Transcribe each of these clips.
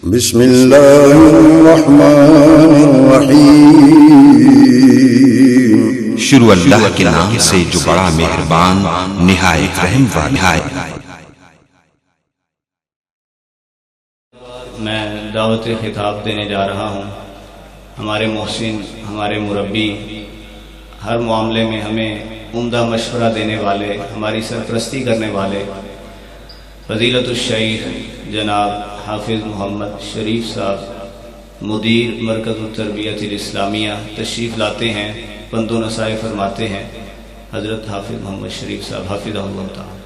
बिस्मिल्लाहिर्रहमानिर्रहीम। शुरू अल्लाह के नाम से जो बड़ा मेहरबान निहायत रहम वाला है। मैं दावत खिताब देने जा रहा हूँ। हमारे मोहसिन, हमारे मुरब्बी, हर मामले में हमें उम्दा मशवरा देने वाले, हमारी सरपरस्ती करने वाले फजीलतुश शेख जनाब हाफिज़ मोहम्मद शरीफ साहब, मुदीर मरकज़ुत तरबियतिल इस्लामिया तशरीफ़ लाते हैं, पंदो नसाए फरमाते हैं। हज़रत हाफिज़ मोहम्मद शरीफ साहब हाफिज़हुल्लाह ताला।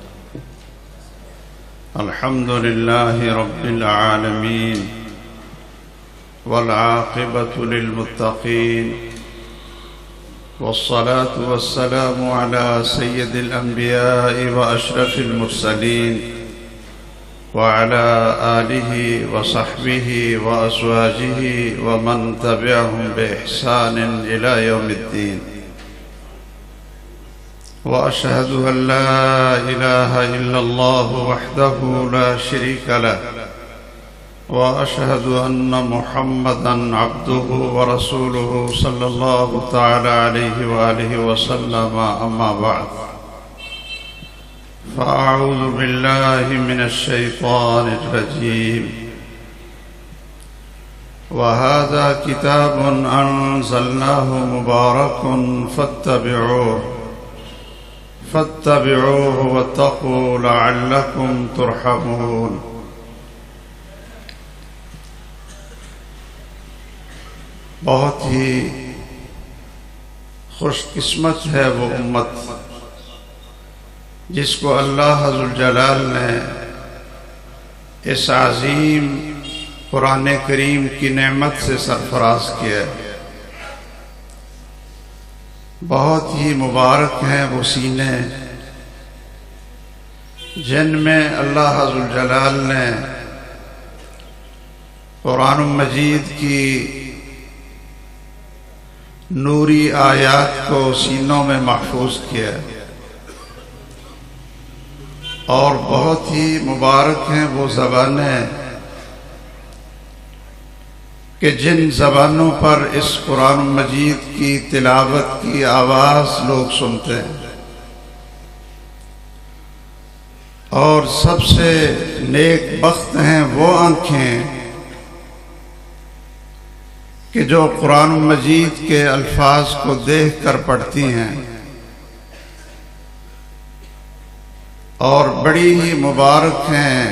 अल्हम्दुलिल्लाहि रब्बिल आलमीन वल आक़िबतु लिल मुत्तक़ीन वस्सलातु वस्सलामु अला सय्यिदिल अंबिया'i व अशरफिल मुरसलीन व अला आलिहि व सहबिहि व अज़वाजिहि व मन तबिअहुम बि इहसानिन इला यौमिद्दीन। व अशहदु अन ला इलाहा इल्लल्लाह वहदहु ला शरीक लह व अशहदु अन्ना मुहम्मदन अब्दुहु व रसूलुहु सल्लल्लाहु तआला अलैहि व आलिहि व सल्लम। अम्मा बाद, फ़अऊज़ु बिल्लाहि मिनश शैतानिर रजीम। व हाज़ा किताबुन अंज़लनाहु मुबारकुन फत्तबिऊहु वत्तक़ू लअल्लकुम तुरहमून। बहुत ही खुशकिस्मत है वो उम्मत जिसको अल्लाह ज़ुल जलाल ने इस अज़ीम कुरान करीम की नेमत से सरफराज किया। बहुत ही मुबारक हैं वो सीने जिनमें अल्लाह ज़ुल जलाल ने कुरान मजीद की नूरी आयात को सीनों में महफूज किया। और बहुत ही मुबारक हैं वो ज़बानें कि जिन ज़बानों पर इस कुरान मजीद की तिलावत की आवाज़ लोग सुनते हैं। और सबसे नेक बख्त हैं वो आँखें कि जो कुरान मजीद के अल्फाज को देख कर पढ़ती हैं। और बड़ी ही मुबारक हैं,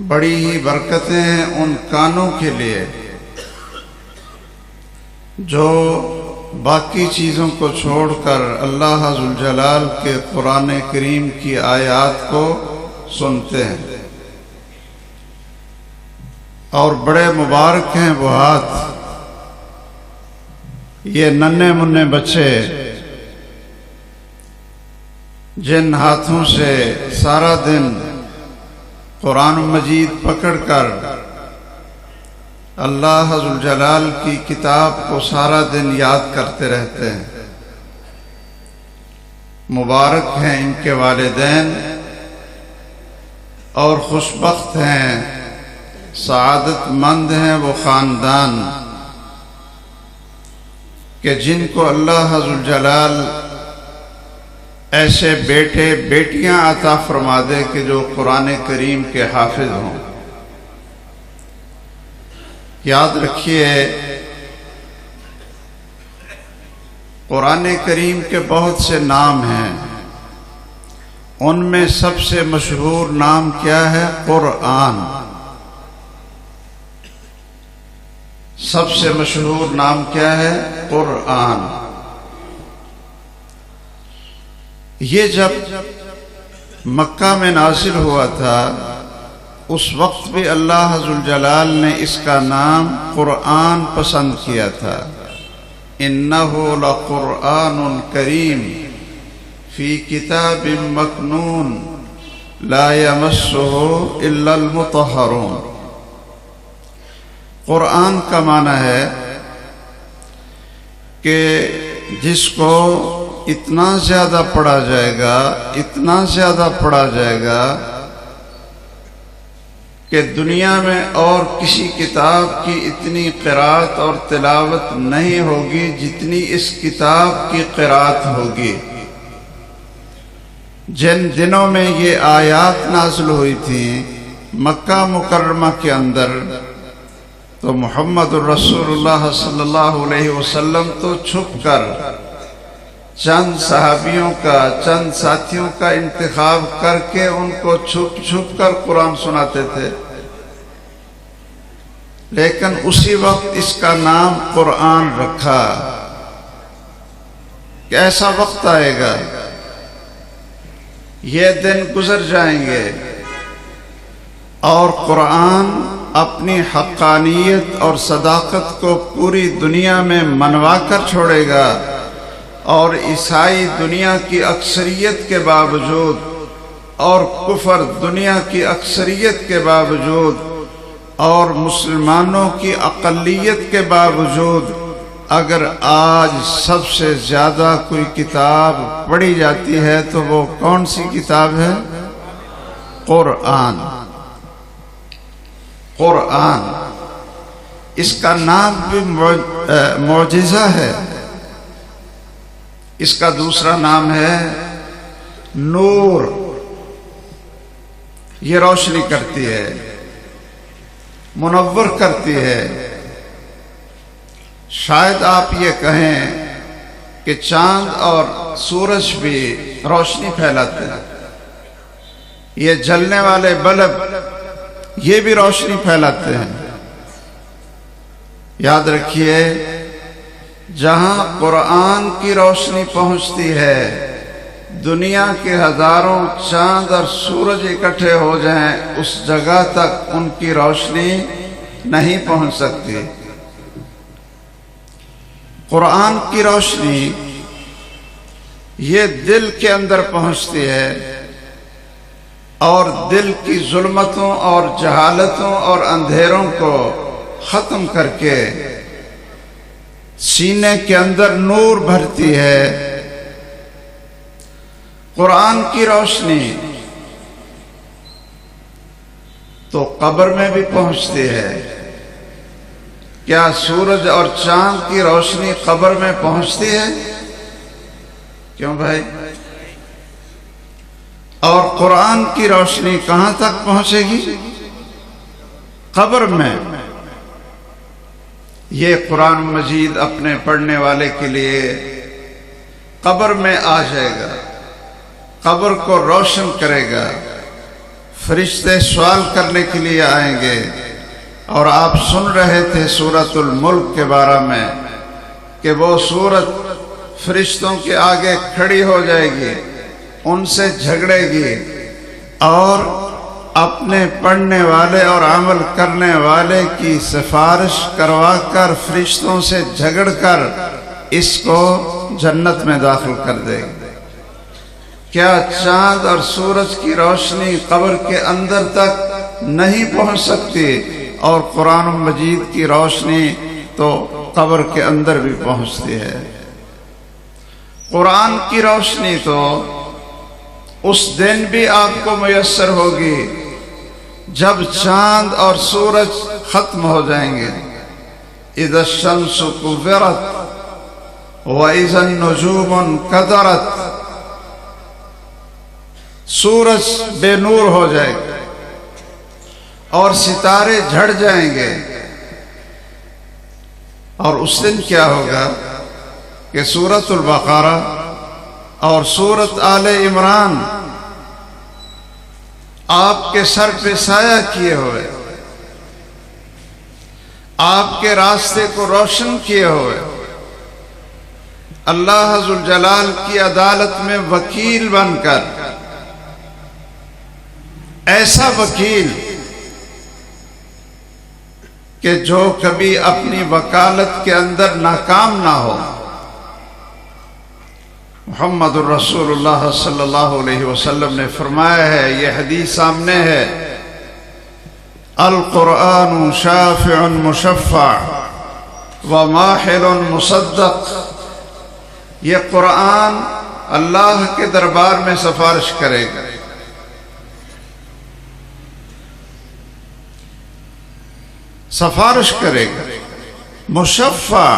बड़ी ही बरकतें हैं उन कानों के लिए जो बाकी चीज़ों को छोड़कर अल्लाह ज़ुल जलाल के कुरान करीम की आयात को सुनते हैं। और बड़े मुबारक हैं वो हाथ, ये नन्हे मुन्ने बच्चे जिन हाथों से सारा दिन कुरान मजीद पकड़कर अल्लाह ज़ुल जलाल की किताब को सारा दिन याद करते रहते हैं। मुबारक हैं इनके वालिदैन और खुशबख्त हैं, सआदतमंद हैं वो ख़ानदान कि जिनको अल्लाह ज़ुल जलाल ऐसे बेटे बेटियां अता फरमा दे कि जो कुरान करीम के हाफिज हों। याद रखिए, कुरान करीम के बहुत से नाम हैं, उनमें सबसे मशहूर नाम क्या है? कुरान। सबसे मशहूर नाम क्या है? कुरान। ये जब मक्का में नाज़िल हुआ था उस वक्त भी अल्लाह ज़ुल जलाल ने इसका नाम कुरान पसंद किया था। इन्नहु लकुरआनुन करीम फी किताबिम मकनून ला यमस्सुहु इल्लल मुतहहरून। कुरान का माना है कि जिसको इतना ज़्यादा पढ़ा जाएगा, इतना ज़्यादा पढ़ा जाएगा कि दुनिया में और किसी किताब की इतनी क़िरात और तिलावत नहीं होगी जितनी इस किताब की क़िरात होगी। जिन दिनों में ये आयात नाज़िल हुई थी मक्का मुकर्रमा के अंदर, तो मुहम्मदुर रसूलुल्लाह सल्लल्लाहु अलैहि वसल्लम तो छुप कर चंद सहाबियों का, चंद साथियों का इंतखाब करके उनको छुप छुप कर कुरान सुनाते थे। लेकिन उसी वक्त इसका नाम कुरान रखा कि ऐसा वक्त आएगा, ये दिन गुजर जाएंगे और कुरान अपनी हक्कानियत और सदाकत को पूरी दुनिया में मनवा कर छोड़ेगा और ईसाई दुनिया की अक्सरियत के बावजूद और कुफर दुनिया की अक्सरियत के बावजूद और मुसलमानों की अक़लियत के बावजूद अगर आज सबसे ज़्यादा कोई किताब पढ़ी जाती है तो वो कौन सी किताब है? कुरान। कुरान, इसका नाम भी मौजिज़ा है। इसका दूसरा नाम है नूर। ये रोशनी करती है, मुनव्वर करती है। शायद आप ये कहें कि चांद और सूरज भी रोशनी फैलाते हैं, ये जलने वाले बल्ब ये भी रोशनी फैलाते हैं। याद रखिए, जहां कुरान की रोशनी पहुंचती है, दुनिया के हजारों चांद और सूरज इकट्ठे हो जाएं, उस जगह तक उनकी रोशनी नहीं पहुंच सकती। कुरान की रोशनी ये दिल के अंदर पहुंचती है और दिल की जुल्मतों और जहालतों और अंधेरों को खत्म करके सीने के अंदर नूर भरती है। कुरान की रोशनी तो कब्र में भी पहुंचती है। क्या सूरज और चांद की रोशनी कब्र में पहुंचती है? क्यों भाई? और कुरान की रोशनी कहां तक पहुंचेगी? कब्र में। ये कुरान मजीद अपने पढ़ने वाले के लिए कब्र में आ जाएगा, कब्र को रोशन करेगा। फरिश्ते सवाल करने के लिए आएंगे। और आप सुन रहे थे सूरतुल मुल्क के बारे में कि वो सूरत फरिश्तों के आगे खड़ी हो जाएगी, उनसे झगड़ेगी और अपने पढ़ने वाले और अमल करने वाले की सिफारिश करवाकर फरिश्तों से झगड़कर इसको जन्नत में दाखिल कर देगी। क्या चांद और सूरज की रोशनी कब्र के अंदर तक नहीं पहुंच सकती? और कुरान मजीद की रोशनी तो कब्र के अंदर भी पहुंचती है। कुरान की रोशनी तो उस दिन भी आपको मुयस्सर होगी जब चांद और सूरज खत्म हो जाएंगे। इज़ा शम्सु कुव्विरत व इज़ा नुजूमुन कदरत। सूरज बेनूर हो जाएगा और सितारे झड़ जाएंगे। और उस दिन क्या होगा कि सूरतुल बकरा और सूरत आले इमरान आपके सर पे साया किए हुए, आपके रास्ते को रोशन किए हुए, अल्लाह जुल जलाल की अदालत में वकील बनकर, ऐसा वकील कि जो कभी अपनी वकालत के अंदर नाकाम ना हो। मुहम्मदुर रसूलुल्लाह सल्लल्लाहु अलैहि वसल्लम ने फरमाया है, ये हदीस सामने है, अल कुरान शाफिउन मुशफ़्फ़ा व माहिरुन मुसद्दक़। ये कुरान अल्लाह के दरबार में सिफारिश करेगा सिफारिश करेगा, मुशफ़्फ़ा,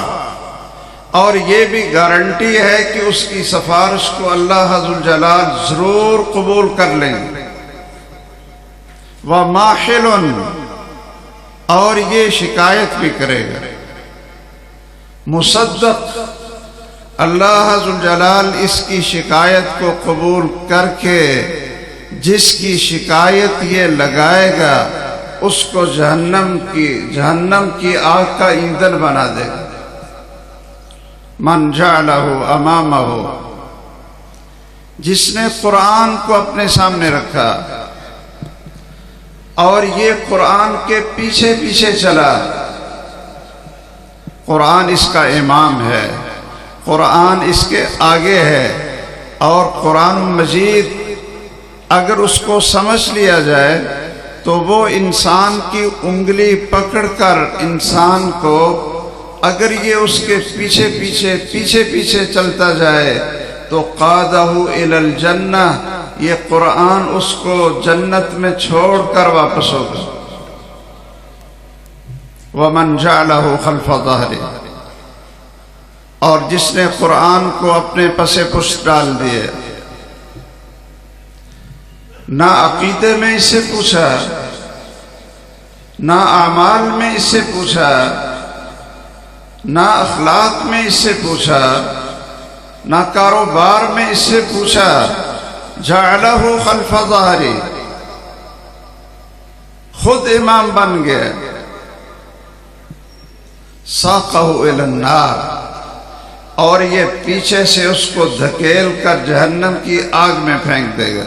और ये भी गारंटी है कि उसकी सिफारिश को अल्लाह अज़्ज़ल जलाल जरूर कबूल कर लेंगे। व माहिलन, और ये शिकायत भी करेगा। मुसद्दक़, अल्लाह अज़्ज़ल जलाल इसकी शिकायत को कबूल करके जिसकी शिकायत ये लगाएगा उसको जहन्नम की आग का ईंधन बना देगा। मन जअलहु अमामहु, जिसने कुरान को अपने सामने रखा और ये कुरान के पीछे पीछे चला। कुरान इसका इमाम है, कुरान इसके आगे है, और कुरान मजीद अगर उसको समझ लिया जाए तो वो इंसान की उंगली पकड़कर इंसान को, अगर ये उसके पीछे पीछे चलता जाए तो क़ादहु इलल जन्नह, ये कुरान उसको जन्नत में छोड़कर वापस होगा। वमन जअलहु खल्फ़ ज़हरी, और जिसने कुरान को अपने पसे पुश्त डाल दिए, ना अकीदे में इससे पूछा, ना आमाल में इससे पूछा, ना अखलाक में इससे पूछा, ना कारोबार में इससे पूछा। जअलहु खल्फ़ ज़हरी, खुद इमाम बन गया। साक़हु इलन नार, और ये पीछे से उसको धकेल कर जहन्नम की आग में फेंक देगा।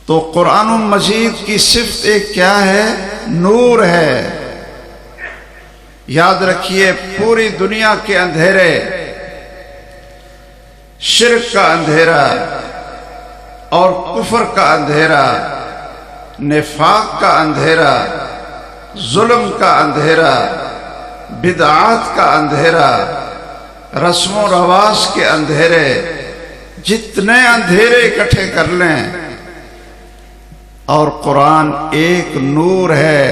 तो कुरान मजीद की सिफ्त एक क्या है? नूर है। याद रखिए, पूरी दुनिया के अंधेरे, शिर्क का अंधेरा और कुफर का अंधेरा, निफाक का अंधेरा, जुल्म का अंधेरा, बिदआत का अंधेरा, रस्मों रवाज के अंधेरे, जितने अंधेरे इकट्ठे कर लें, और कुरान एक नूर है।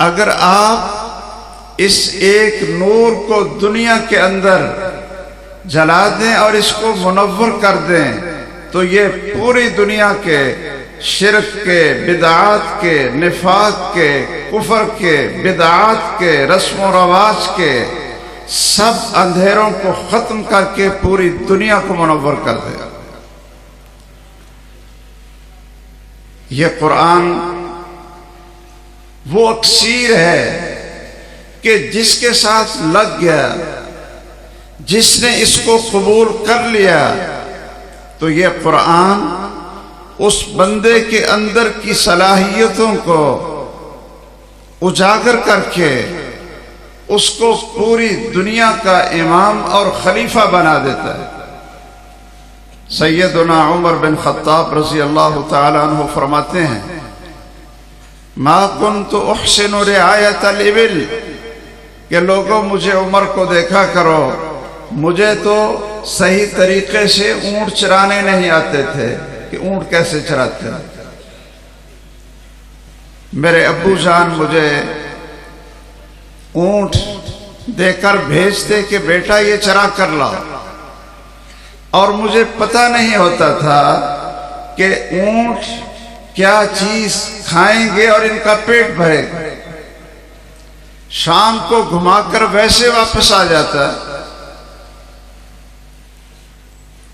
अगर आप इस एक नूर को दुनिया के अंदर जला दें और इसको मुनव्वर कर दें तो ये पूरी दुनिया के शिर्क के, बिदआत के, निफाक के, कुफर के, बिदआत के, रस्म व रवाज के सब अंधेरों को खत्म करके पूरी दुनिया को मुनव्वर कर देगा। ये कुरान वो अक्सीर है कि जिसके साथ लग गया, जिसने इसको कबूल कर लिया, तो ये कुरान उस बंदे के अंदर की सलाहियतों को उजागर करके उसको पूरी दुनिया का इमाम और खलीफा बना देता है। सैयदना उमर बिन खत्ताब रज़ी अल्लाह तआला अन्हु फरमाते हैं, मा कुन्तु उहसिनु रिआयतल इबिल, कि लोगों मुझे उमर को देखा करो, मुझे तो सही तरीके से ऊंट चराने नहीं आते थे कि ऊंट कैसे चराते हैं। मेरे अब्बू जान मुझे ऊंट देकर भेजते कि बेटा ये चरा कर लाओ, और मुझे पता नहीं होता था कि ऊंट क्या चीज खाएंगे और इनका पेट भरेगा। शाम को घुमाकर वैसे वापस आ जाता,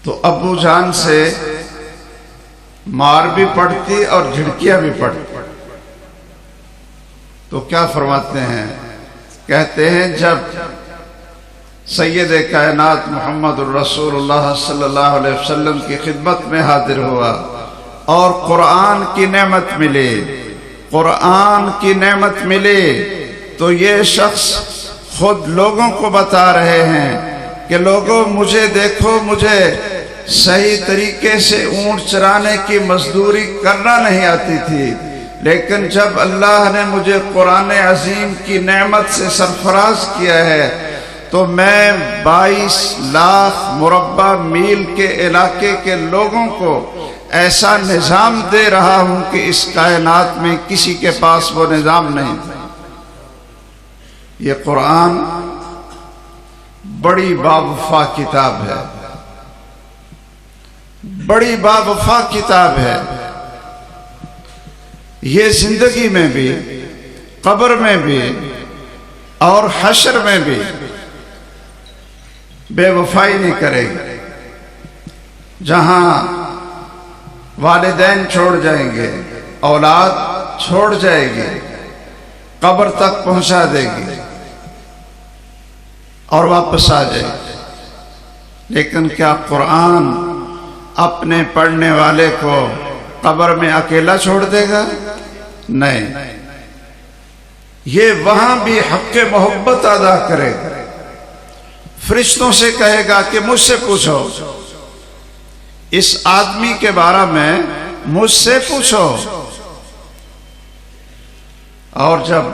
तो अब्बू जान से मार भी पड़ती और झिड़कियां भी पड़ती। तो क्या फरमाते हैं, कहते हैं जब सैयद कायनात मोहम्मद रसूलुल्लाह सल्लल्लाहु अलैहि वसल्लम की खिदमत में हाजिर हुआ और कुरान की नेमत मिली, कुरान की नेमत मिली, तो ये शख्स खुद लोगों को बता रहे हैं कि लोगों मुझे देखो, मुझे सही तरीके से ऊंट चराने की मजदूरी करना नहीं आती थी, लेकिन जब अल्लाह ने मुझे कुरान अजीम की नेमत से सरफराज किया है तो मैं 22 लाख मुरब्बा मील के इलाके के लोगों को ऐसा निज़ाम दे रहा हूं कि इस कायनात में किसी के पास वो निज़ाम नहीं था। ये कुरान बड़ी बावफा किताब है, बड़ी बावफा किताब है। ये जिंदगी में भी, कब्र में भी और हश्र में भी बेवफाई नहीं करेगी। जहां वालिदैन छोड़ जाएंगे, औलाद छोड़ जाएगी, कब्र तक पहुंचा देगी और वापस आ जाएगी। लेकिन क्या कुरान अपने पढ़ने वाले को कब्र में अकेला छोड़ देगा? नहीं, ये वहां भी हक़ मोहब्बत अदा करेगा। फरिश्तों से कहेगा कि मुझसे पूछो, इस आदमी के बारे में मुझसे पूछो। और जब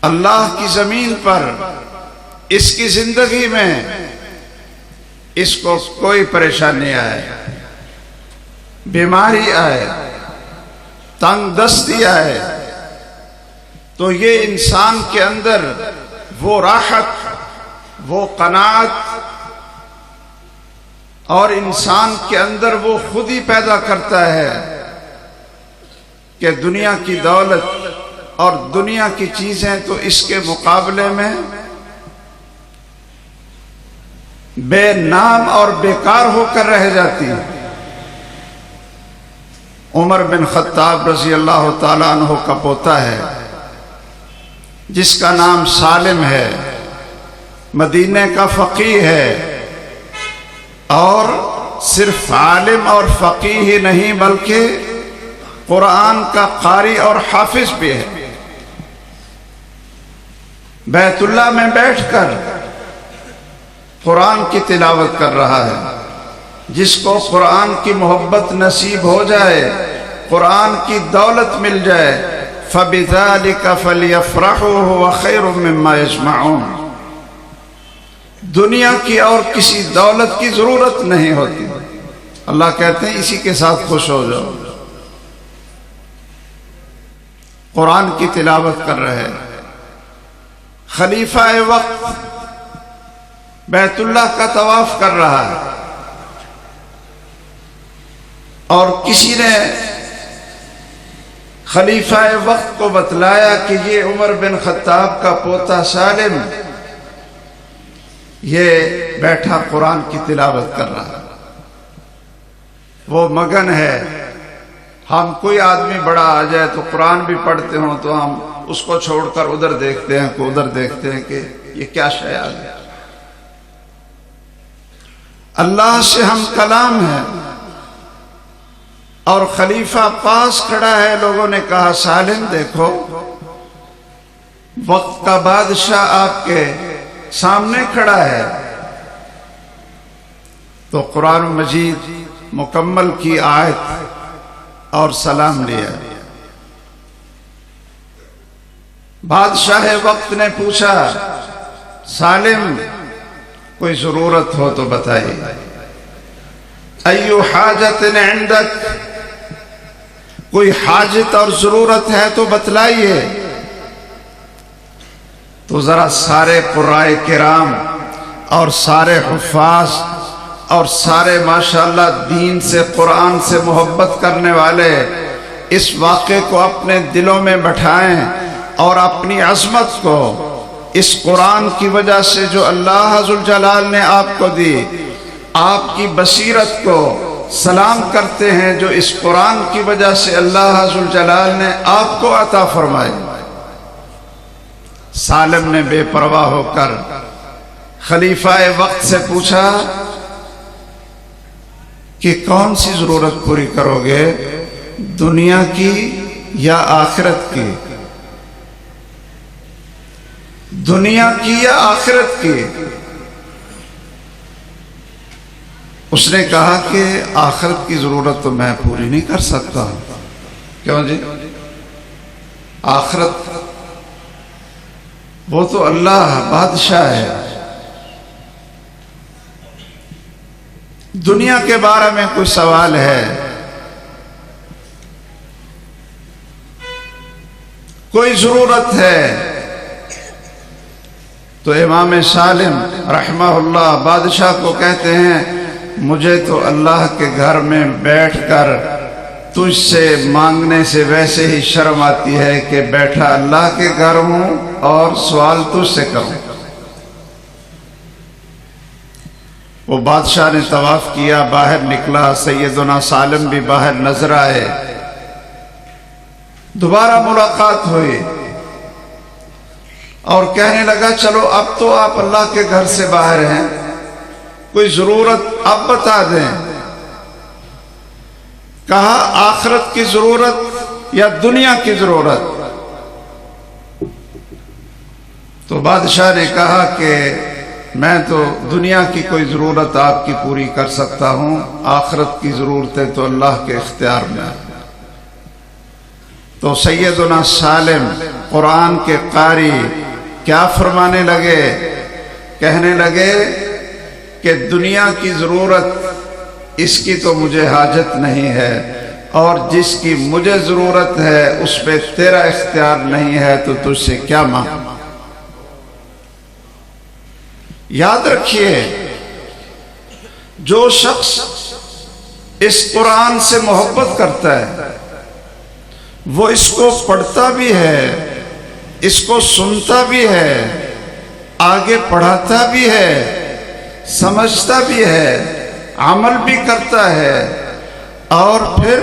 अल्लाह की जमीन पर, इसकी जिंदगी में इसको कोई परेशानी आए, बीमारी आए, तंगदस्ती आए, तो ये इंसान के अंदर वो राहत, वो कनात और इंसान के अंदर वो खुद ही पैदा करता है कि दुनिया की दौलत और दुनिया की चीजें तो इसके मुकाबले में बेनाम और बेकार होकर रह जाती है। उमर बिन खत्ताब रजी अल्लाह ताला अन्हु का पोता है, जिसका नाम सालिम है, मदीने का फकीह है और सिर्फ आलिम और फकीह ही नहीं बल्कि कुरान का कारी और हाफिज भी है। बैतुल्लाह में बैठकर कुरान की तिलावत कर रहा है। जिसको कुरान की मोहब्बत नसीब हो जाए, कुरान की दौलत मिल जाए, फबिज़ालिका फलियफ़रहू हुवा खैरुम मिम्मा यजमऊन। दुनिया की और किसी दौलत की जरूरत नहीं होती। अल्लाह कहते हैं इसी के साथ खुश हो जाओ। कुरान की तिलावत कर रहे हैं। खलीफा वक्त बैतुल्लाह का तवाफ कर रहा है और किसी ने खलीफा वक्त को बतलाया कि ये उमर बिन खत्ताब का पोता सालिम ये बैठा कुरान की तिलावत कर रहा है, वो मगन है। हम कोई आदमी बड़ा आ जाए तो कुरान भी पढ़ते हो तो हम उसको छोड़कर उधर देखते हैं को उधर देखते हैं कि ये क्या शयाल है। अल्लाह से हम कलाम है और खलीफा पास खड़ा है। लोगों ने कहा सालिम देखो, वक्त का बादशाह आपके सामने खड़ा है। तो कुरान मजीद मुकम्मल की आयत और सलाम लिया। बादशाह वक्त ने पूछा सालिम कोई जरूरत हो तो बताइए। अय्यु हाजतिन इंदक, कोई हाजत और जरूरत है तो बतलाइए। तो जरा सारे कुर्राए किराम और सारे हुफ़ाज़ और सारे माशाअल्लाह दीन से, कुरान से मोहब्बत करने वाले इस वाक़े को अपने दिलों में बैठाएं और अपनी अज़मत को, इस कुरान की वजह से जो अल्लाह ज़ुल जलाल ने आपको दी, आपकी बसीरत को सलाम करते हैं जो इस कुरान की वजह से अल्लाह ज़ुल जलाल ने आपको अता फरमाई। सालिम ने बेपरवाह होकर खलीफा वक्त से पूछा कि कौन सी जरूरत पूरी करोगे, दुनिया की या आखिरत की? दुनिया की या आखिरत की? उसने कहा कि आखिरत की जरूरत तो मैं पूरी नहीं कर सकता। क्यों जी? आखिरत वो तो अल्लाह बादशाह है। दुनिया के बारे में कोई सवाल है, कोई जरूरत है, तो इमाम सालिम रहमहुल्लाह बादशाह को कहते हैं, मुझे तो अल्लाह के घर में बैठकर तुझसे मांगने से वैसे ही शर्म आती है कि बैठा अल्लाह के घर हूं और सवाल तुझसे करूं। वो बादशाह ने तवाफ किया, बाहर निकला, सैयदना सालिम भी बाहर नजर आए, दोबारा मुलाकात हुई और कहने लगा, चलो अब तो आप अल्लाह के घर से बाहर हैं, कोई जरूरत अब बता दें। कहा, आखिरत की जरूरत या दुनिया की जरूरत? तो बादशाह ने कहा कि मैं तो दुनिया की कोई जरूरत आपकी पूरी कर सकता हूं, आखिरत की जरूरतें तो अल्लाह के इख्तियार में है। तो सैयदना सालिम कुरान के कारी क्या फरमाने लगे? कहने लगे कि दुनिया की जरूरत इसकी तो मुझे हाजत नहीं है, और जिसकी मुझे जरूरत है उस पे तेरा इख्तियार नहीं है, तो तुझसे क्या मांगूं? याद रखिए, जो शख्स इस कुरान से मोहब्बत करता है वो इसको पढ़ता भी है, इसको सुनता भी है, आगे पढ़ाता भी है, समझता भी है, अमल भी करता है, और फिर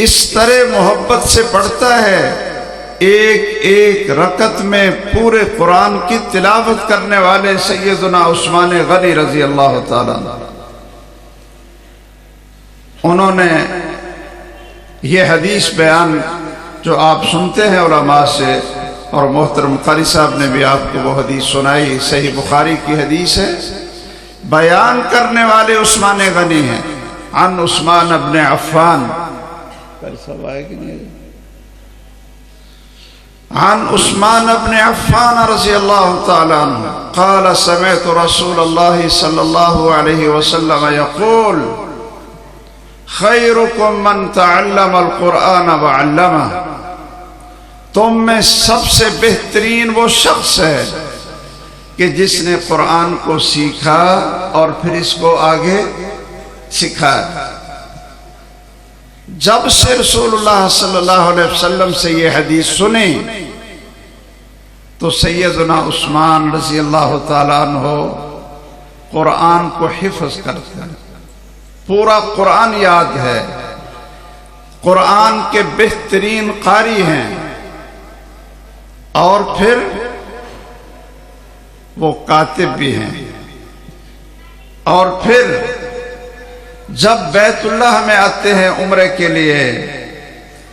इस तरह मोहब्बत से पढ़ता है, एक एक रकत में पूरे कुरान की तिलावत करने वाले सैयदना उस्मान गनी रजी अल्लाह ताला, उन्होंने ये हदीस बयान जो आप सुनते हैं उलमा से, और मोहतरम कारी साहब ने भी आपको वो हदीस सुनाई, सही बुखारी की हदीस है, बयान करने वाले उस्मान गनी हैं। अन उस्मान इब्न अफ़्फ़ान, कारी साहब आए कि नहीं? अन उस्मान इब्न अफ़्फ़ान रज़ी अल्लाह तआला अन्हु क़ाल समिअतु रसूलल्लाह सल्लल्लाहु अलैहि वसल्लम यक़ूल खैरुकुम मन तअल्लमल कुरआन व अल्लमह, तुम में सबसे बेहतरीन वो शख्स है कि जिसने कुरान को सीखा और फिर इसको आगे सिखाया। जब से रसूलुल्लाह सल्लल्लाहु अलैहि वसल्लम से ये हदीस सुनी तो सैयदना उस्मान रज़ी अल्लाह ताला अन्हु कुरान को हिफ्ज़ करते हैं, पूरा कुरान याद है, कुरान के बेहतरीन कारी हैं, और फिर वो कातिब भी हैं। और फिर जब बैतुल्लाह में आते हैं उम्रे के लिए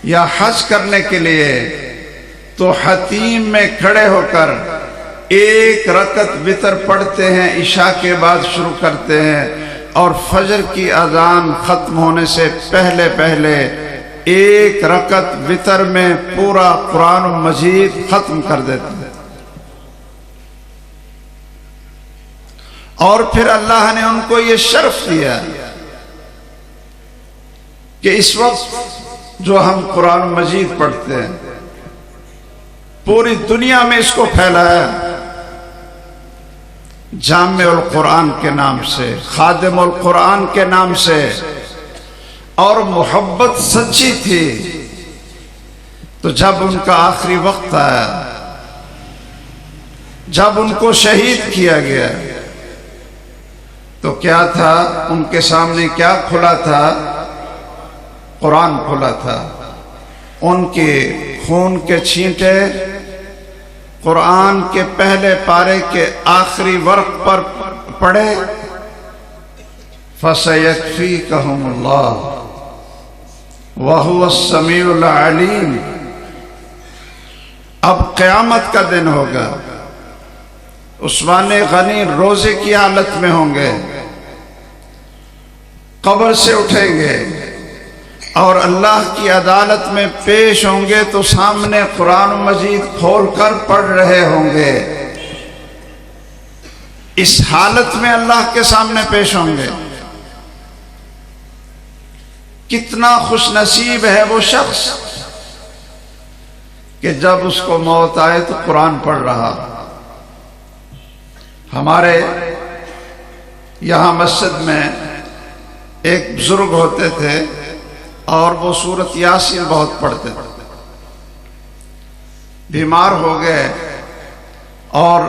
या हज करने के लिए, तो हतीम में खड़े होकर एक रकत वितर पढ़ते हैं, इशा के बाद शुरू करते हैं, और फजर की अजान खत्म होने से पहले पहले एक रकत वितर में पूरा कुरान मजीद खत्म कर देते हैं। और फिर अल्लाह ने उनको ये शर्फ दिया कि इस वक्त जो हम कुरान मजीद पढ़ते हैं, पूरी दुनिया में इसको फैलाया जामिउल कुरान के नाम से, खादिमुल कुरान के नाम से, और मोहब्बत सच्ची थी। तो जब उनका आखिरी वक्त आया, जब उनको शहीद किया गया, तो क्या था उनके सामने? क्या खुला था? कुरान खुला था। उनके खून के छींटे कुरान के पहले पारे के आखिरी वर्क पर पड़े, फसयकफीकहुमुल्लाह व हुवस समीउल अलीम। अब क़यामत का दिन होगा, उस्मान गनी रोजे की हालत में होंगे, कब्र से उठेंगे और अल्लाह की अदालत में पेश होंगे, तो सामने कुरान मजीद खोलकर पढ़ रहे होंगे। इस हालत में अल्लाह के सामने पेश होंगे। कितना खुश नसीब है वो शख्स कि जब उसको मौत आए तो कुरान पढ़ रहा। हमारे यहां मस्जिद में एक बुजुर्ग होते थे और वो सूरत यासीन बहुत पढ़ते थे। बीमार हो गए और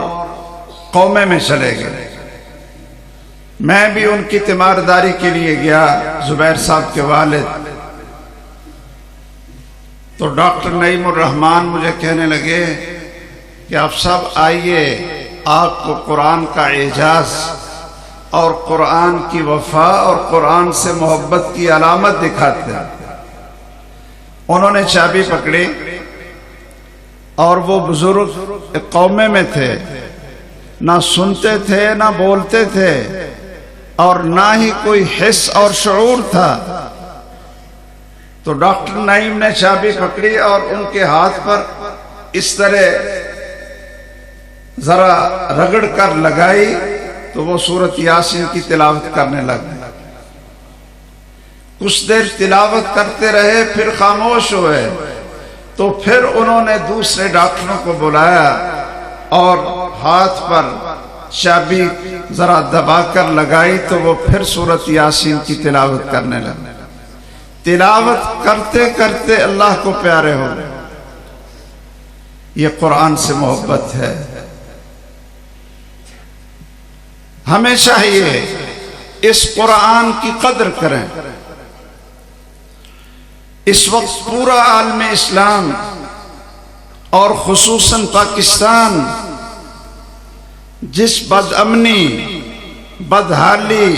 कौमे में चले गए। मैं भी उनकी तीमारदारी के लिए गया, जुबैर साहब के वालिद। तो डॉक्टर नईमुर रहमान मुझे कहने लगे कि आप सब आइए, आपको कुरान का एजाज और कुरान की वफा और कुरान से मोहब्बत की अलामत दिखाते हैं। उन्होंने चाबी पकड़ी और वो बुजुर्ग एक कौमे में थे, ना सुनते थे ना बोलते थे और ना ही कोई हिस्स और शऊर था। तो डॉक्टर नईम ने चाबी पकड़ी और उनके हाथ पर इस तरह जरा रगड़ कर लगाई तो वो सूरत यासीन की तिलावत करने लगे। कुछ देर तिलावत करते रहे, फिर खामोश हुए। तो फिर उन्होंने दूसरे डॉक्टरों को बुलाया और हाथ पर चाबी जरा दबाकर लगाई तो वो फिर सूरत यासीन की तिलावत करने लगे। तिलावत करते करते अल्लाह को प्यारे हो गए। ये कुरान से मोहब्बत है। हमें चाहिए इस कुरान की कदर करें। इस वक्त पूरा आलम इस्लाम और खुसूसन पाकिस्तान जिस बदअमनी, बदहाली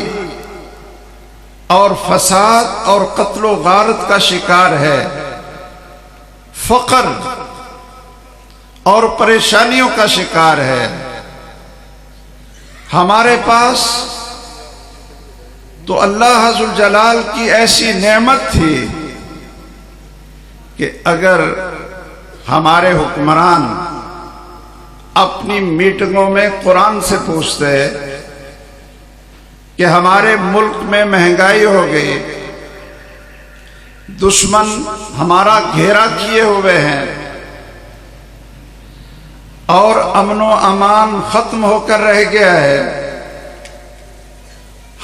और फसाद और कत्लो गारत का शिकार है, फकर और परेशानियों का शिकार है, हमारे पास तो अल्लाह अज़्ज़ल जलाल की ऐसी नेमत थी कि अगर हमारे हुक्मरान अपनी मीटिंगों में कुरान से पूछते कि हमारे मुल्क में महंगाई हो गई, दुश्मन हमारा घेरा किए हुए हैं और अमनो अमान खत्म होकर रह गया है,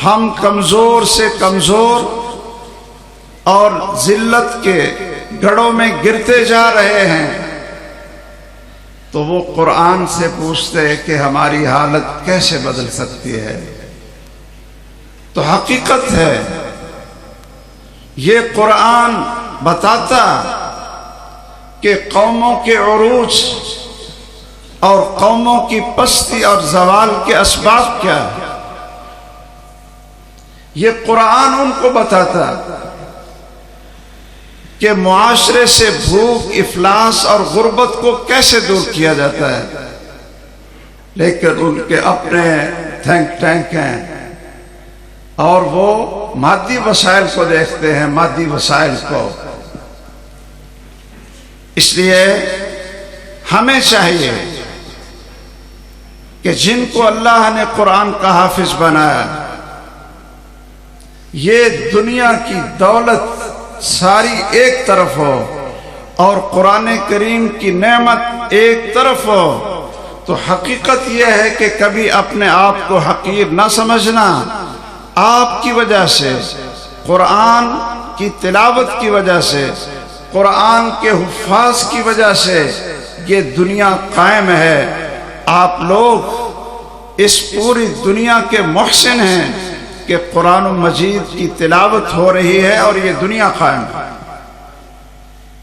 हम कमजोर से कमजोर और जिल्लत के गढ़ों में गिरते जा रहे हैं, तो वो कुरान से पूछते हैं कि हमारी हालत कैसे बदल सकती है। तो हकीकत है ये कुरान बताता कि कौमों के उरूज और कौमों की पस्ती और जवाल के असबाब क्या है। ये कुरान उनको बताता कि मुआशरे से भूख, इफलास और गुर्बत को कैसे दूर किया जाता है। लेकिन उनके अपने थिंक टैंक हैं और वो मादी वसाइल को देखते हैं, मादी वसाइल को। इसलिए हमें चाहिए कि जिनको अल्लाह ने कुरान का हाफिज बनाया, ये दुनिया की दौलत सारी एक तरफ हो और कुरान करीम की नेमत एक तरफ हो, तो हकीकत यह है कि कभी अपने आप को हकीर ना समझना। आपकी वजह से, कुरान की तिलावत की वजह से, कुरान के हुफ़ाज़ की वजह से ये दुनिया कायम है। आप लोग इस पूरी दुनिया के मुहसिन हैं कि कुरान मजीद की तिलावत हो रही है और ये दुनिया कायम है।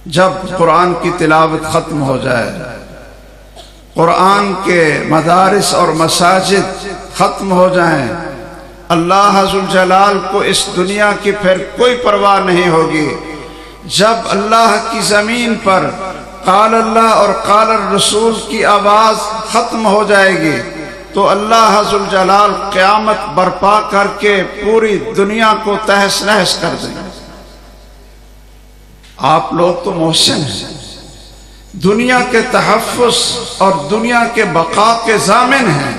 जब कुरान की तिलावत खत्म हो जाए, कुरान के मदारिस और मसाजिद खत्म हो जाएं, अल्लाह अज़्ज़ल जलाल को इस दुनिया की फिर कोई परवाह नहीं होगी। जब अल्लाह की जमीन पर क़ाल अल्लाह और क़ाल रसूल की आवाज खत्म हो जाएगी, तो अल्लाह अज़्ज़ल जलाल क़यामत बर्पा करके पूरी दुनिया को तहस नहस कर देंगे। आप लोग तो मोहसिन हैं, दुनिया के तहफ़्फ़ुज़ और दुनिया के बका के ज़ामिन हैं।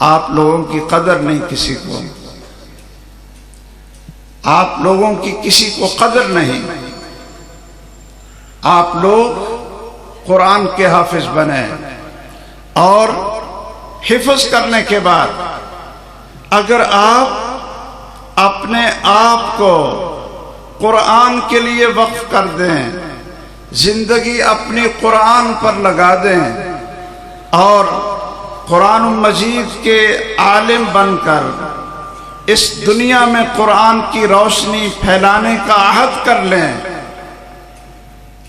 आप लोगों की कदर नहीं किसी को। आप लोगों की किसी को कदर नहीं। आप लोग कुरान के हाफिज बने और हिफ्ज करने के बाद अगर आप अपने आप को कुरान के लिए वक्फ कर दें, जिंदगी अपनी कुरान पर लगा दें और कुरान मजीद के आलिम बनकर इस दुनिया में कुरान की रोशनी फैलाने का अहद कर लें,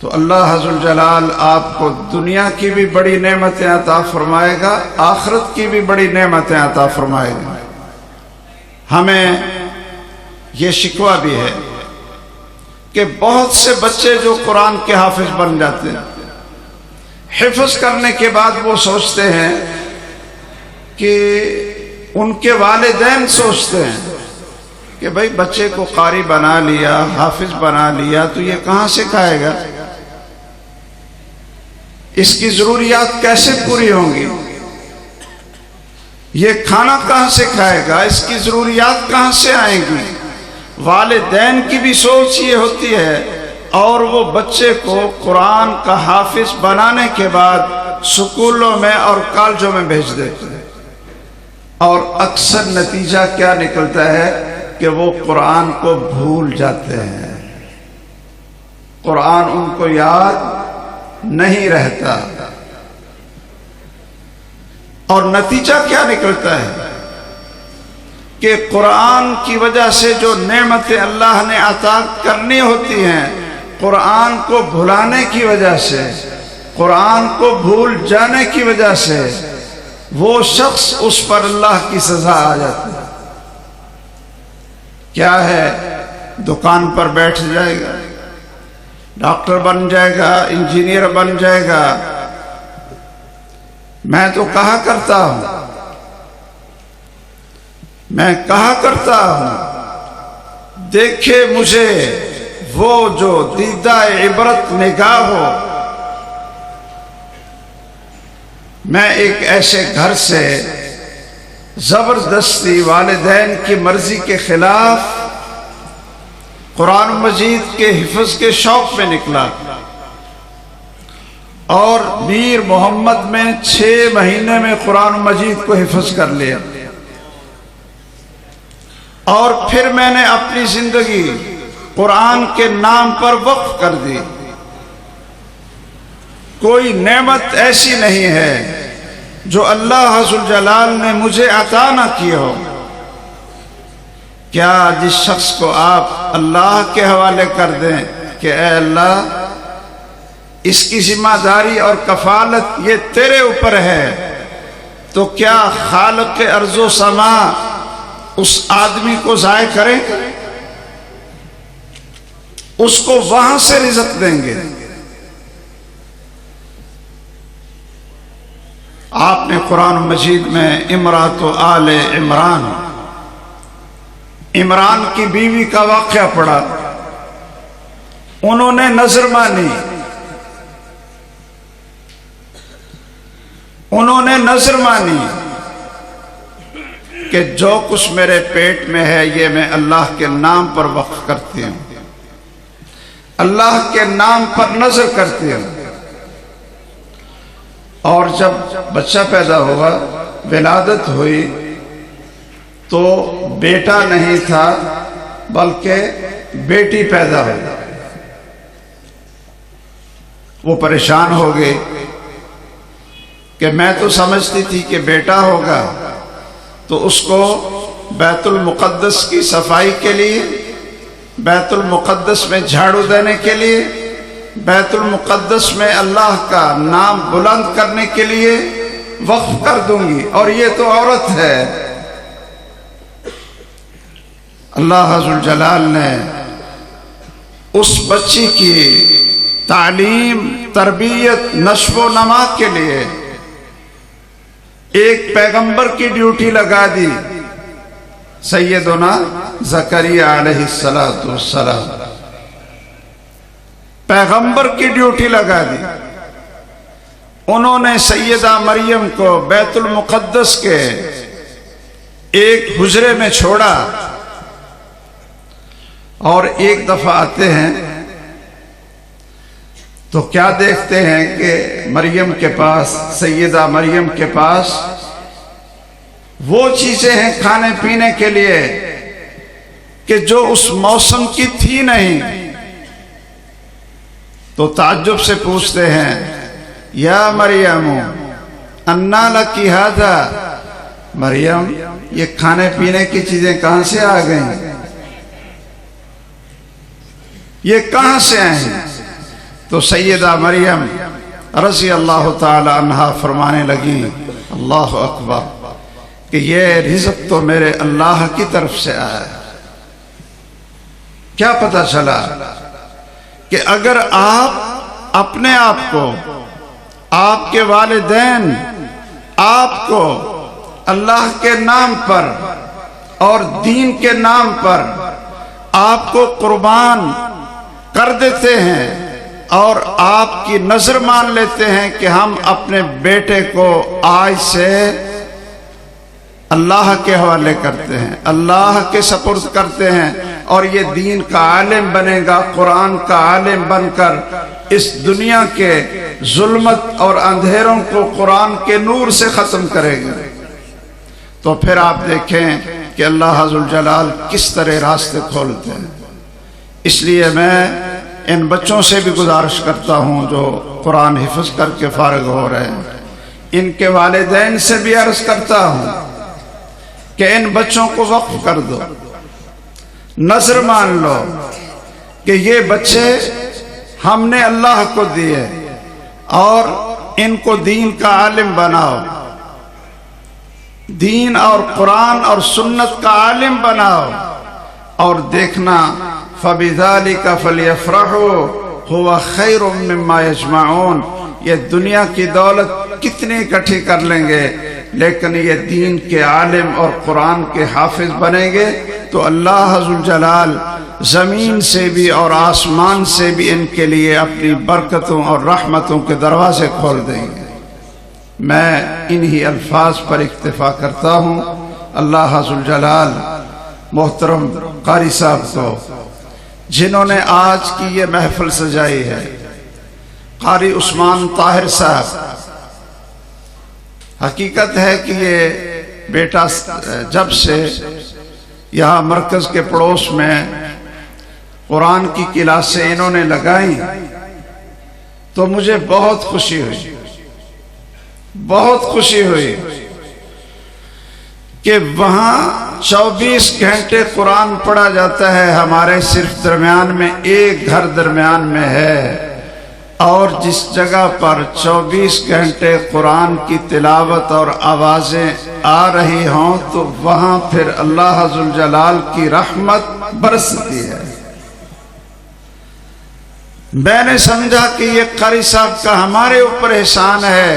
तो अल्लाह हज़्ज़ुल जलाल आपको दुनिया की भी बड़ी नेमतें अता फरमाएगा, आखिरत की भी बड़ी नेमतें अता फरमाएगा। हमें ये शिकवा भी है कि बहुत से बच्चे जो कुरान के हाफिज बन जाते हैं, हिफ्ज करने के बाद वो सोचते हैं कि उनके वालिदैन सोचते हैं कि भाई बच्चे को कारी बना लिया, हाफिज बना लिया, तो ये कहाँ से खाएगा, इसकी जरूरियात कैसे पूरी होंगी, ये खाना कहाँ से खाएगा, इसकी जरूरियात कहाँ से आएंगी। वालिदैन की भी सोच ये होती है और वो बच्चे को कुरान का हाफिज बनाने के बाद स्कूलों में और कॉलेजों में भेज देते हैं और अक्सर नतीजा क्या निकलता है कि वो कुरान को भूल जाते हैं, कुरान उनको याद नहीं रहता। और नतीजा क्या निकलता है कि कुरान की वजह से जो नेमतें अल्लाह ने अता करनी होती हैं, कुरान को भुलाने की वजह से, कुरान को भूल जाने की वजह से वो शख्स उस पर अल्लाह की सजा आ जाती है। क्या है, दुकान पर बैठ जाएगा, डॉक्टर बन जाएगा, इंजीनियर बन जाएगा। मैं तो कहा करता हूं, मैं कहा करता हूं, देखे मुझे वो जो दीदा इबरत निगाह हो। मैं एक ऐसे घर से जबरदस्ती वालिदैन की मर्जी के खिलाफ कुरान मजीद के हिफ्ज के शौक में निकला और मीर मोहम्मद में 6 महीने में कुरान मजीद को हिफ्ज कर लिया। और फिर मैंने अपनी जिंदगी कुरान के नाम पर वक्फ कर दी। कोई नेमत ऐसी नहीं है जो अल्लाह हज़्ज़ुल जलाल ने मुझे अता न की हो। क्या जिस शख्स को आप अल्लाह के हवाले कर दें कि ऐ अल्लाह, इसकी जिम्मेदारी और कफालत ये तेरे ऊपर है, तो क्या खालिक अर्ज़ो समा उस आदमी को ज़ाय करें, उसको वहां से रिज़्क़ देंगे। आपने कुरान मजीद में इमरातो आले इमरान, इमरान की बीवी का वाक़या पढ़ा। उन्होंने नजर मानी, उन्होंने नजर मानी कि जो कुछ मेरे पेट में है ये मैं अल्लाह के नाम पर वक्फ करती हूं, अल्लाह के नाम पर नजर करती हूं। और जब बच्चा पैदा हुआ, विलादत हुई, तो बेटा नहीं था बल्कि बेटी पैदा हुई। वो परेशान हो गए कि मैं तो समझती थी कि बेटा होगा तो उसको बैतुल मुक़द्दस की सफाई के लिए, बैतुल मुक़द्दस में झाड़ू देने के लिए, बैतुल मुक़द्दस में अल्लाह का नाम बुलंद करने के लिए वक्फ कर दूंगी, और ये तो औरत है। अल्लाह हज़्ज़ुल जलाल ने उस बच्ची की तालीम, तरबियत, नश्व नमा के लिए एक पैगंबर की ड्यूटी लगा दी, सैयदना ज़करिया अलैहिस्सलातु वस्सलाम। पैगंबर की ड्यूटी लगा दी। उन्होंने सैयदा मरियम को बैतुल मुक़द्दस के एक हुजरे में छोड़ा और एक दफा आते हैं तो क्या देखते हैं कि मरियम के पास, सैयदा मरियम के पास वो चीजें हैं खाने पीने के लिए कि जो उस मौसम की थी नहीं। तो ताज्जुब से पूछते हैं, या मरियम अन्ना लकी हादा, मरियम ये खाने पीने की चीजें कहां से आ गई, ये कहां से आई? तो सैयदा मरियम रज़ी अल्लाह ताला अन्हा फरमाने लगी, अल्लाह अकबर, कि ये रिज़्क़ तो मेरे अल्लाह की तरफ से आया है। क्या पता चला कि अगर आप अपने आप को, आपके वालिदैन आपको अल्लाह के नाम पर और दीन के नाम पर आपको कुर्बान कर देते हैं और आपकी नजर मान लेते हैं कि हम अपने बेटे को आज से अल्लाह के हवाले करते हैं, अल्लाह के सपुर्द करते हैं और ये दीन का आलिम बनेगा, कुरान का आलिम बनकर इस दुनिया के जुल्मत और अंधेरों को कुरान के नूर से खत्म करेगा, तो फिर आप देखें कि अल्लाह अज़्ज़ल जलाल किस तरह रास्ते खोलते हैं। इसलिए मैं इन बच्चों से भी गुजारिश करता हूँ जो कुरान हिफ्ज़ करके फारिग हो रहे हैं, इनके वालिदैन से भी अर्ज करता हूँ कि इन बच्चों को वक्फ कर दो, नजर मान लो कि ये बच्चे हमने अल्लाह को दिए और इनको दीन का आलिम बनाओ, दीन और कुरान और सुन्नत का आलिम बनाओ और देखना फबिज़ालिका फलियफ़रहू हुवा खैरुम मिम्मा यजमऊन। ये दुनिया की दौलत कितनी इकट्ठी कर लेंगे, लेकिन ये दीन के आलिम और कुरान के हाफिज बनेंगे तो अल्लाह अज़्ज़ल जलाल ज़मीन से भी और आसमान से भी इनके लिए अपनी बरकतों और रहमतों के दरवाजे खोल देंगे। मैं इन्हीं अल्फाज पर इक्तिफा करता हूँ। अल्लाह अज़्ज़ल जलाल मोहतरम कारी साहब को, जिन्होंने आज की ये महफिल सजाई है, कारी उस्मान ताहिर साहब, हकीकत है कि ये बेटा जब से यहाँ मरकज के पड़ोस में कुरान की क्लासें इन्होंने लगाई तो मुझे बहुत खुशी हुई, बहुत खुशी हुई कि वहाँ 24 घंटे कुरान पढ़ा जाता है। हमारे सिर्फ दरमियान में एक घर दरमियान में है और जिस जगह पर 24 घंटे कुरान की तिलावत और आवाजें आ रही हों तो वहां फिर अल्लाह अज़्ज़ल जलाल की रहमत बरसती है। मैंने समझा कि ये कारी साहब का हमारे ऊपर एहसान है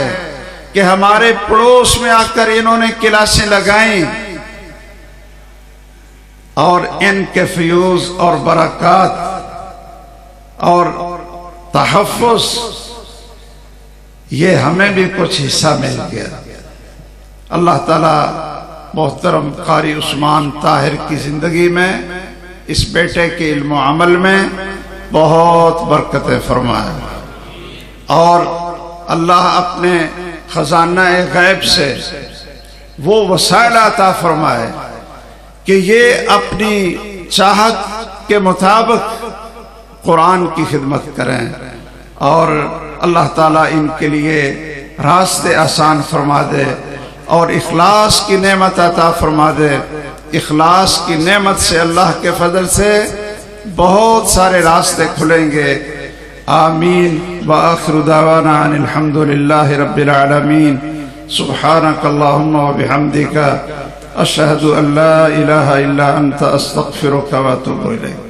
कि हमारे पड़ोस में आकर इन्होंने क्लासें लगाई और इनके फ्यूज और बरकत और तहफ़्फ़ुज़ ये हमें भी कुछ हिस्सा मिल गया। अल्लाह ताला मोहतरम कारी उस्मान ताहिर की जिंदगी में, इस बेटे के इल्म अमल में बहुत बरकतें फरमाए और अल्लाह अपने खजाना गैब से वो वसाइल अता फरमाए कि ये अपनी चाहत के मुताबिक कुरान की खिदमत करें और अल्लाह ताला इनके लिए रास्ते आसान फरमा दे और इखलास की नेमत अता फरमा दे। इखलास की नेमत से अल्लाह के फजल से बहुत सारे रास्ते खुलेंगे। आमीन व आखिरु दावाना अनिल हम्दुलिल्लाहि रब्बिल आलमीन। सुब्हानक अल्लाहुम्मा व बिहम्दिका अशहदु अल्ला इलाहा इल्ला अंता अस्तगफिरुका व अतूबु इलैक।